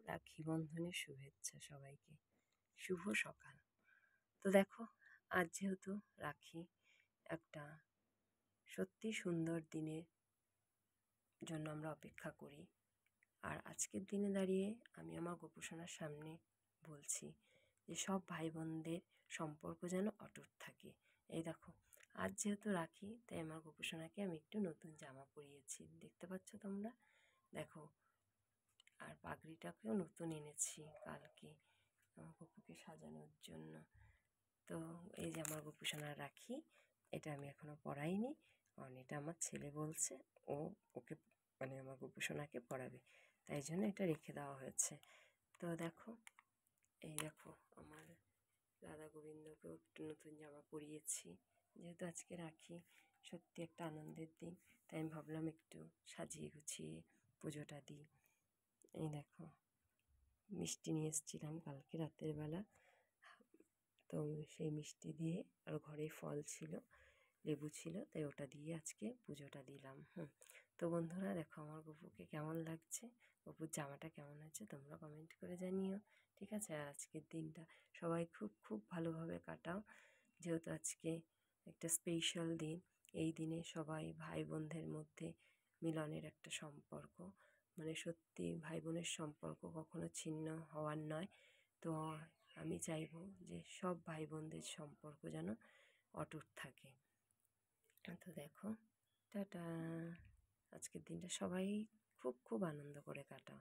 রাখি বন্ধনের শুভেচ্ছা সবাইকে। শুভ সকাল। তো দেখো, আজ যেহেতু রাখি, একটা সত্যি সুন্দর দিনের জন্য আমরা অপেক্ষা করি। আর আজকের দিনে দাঁড়িয়ে আমি আমার গোপোষণার সামনে বলছি যে সব ভাই বোনদের সম্পর্ক যেন অটুট থাকে। এই দেখো, আজ যেহেতু রাখি, তাই আমার গোপোষণাকে আমি একটু নতুন জামা পরিয়েছি, দেখতে পাচ্ছ তোমরা। দেখো, আর পাগড়িটাকেও নতুন এনেছি কালকে আমার গপুকে সাজানোর জন্য। তো এই যে আমার গোপুসোনার রাখি, এটা আমি এখনও পরাইনি, কারণ এটা আমার ছেলে বলছে ও ওকে মানে আমার গোপুসোনাকে পরাবে, তাই জন্য এটা রেখে দেওয়া হয়েছে। তো দেখো, এই দেখো আমার রাধা গোবিন্দকেও একটু নতুন জামা পরিয়েছি, যেহেতু আজকে রাখি সত্যি একটা আনন্দের দিন, তাই আমি ভাবলাম একটু সাজিয়ে গুছিয়ে পুজোটা দিই। এই দেখো, মিষ্টি নিয়ে এসেছিলাম কালকে রাতের বেলা, তো সেই মিষ্টি দিয়ে আর ঘরে ফল ছিল, লেবু ছিল, তাই ওটা দিয়ে আজকে পুজোটা দিলাম। তো বন্ধুরা দেখো আমার গপুকে কেমন লাগছে, গপুর জামাটা কেমন আছে তোমরা কমেন্ট করে জানিও, ঠিক আছে? আর আজকের দিনটা সবাই খুব খুব ভালোভাবে কাটাও, যেহেতু আজকে একটা স্পেশাল দিন। এই দিনে সবাই ভাই বোনদের মধ্যে মিলনের একটা সম্পর্ক, মানে সত্যি ভাই বোনের সম্পর্ক কখনো ছিন্ন হওয়ার নয়। তো আমি চাইবো যে সব ভাই বোনদের সম্পর্ক যেন অটুট থাকে। তো দেখো, টাটা। আজকের দিনটা সবাই খুব খুব আনন্দ করে কাটাও।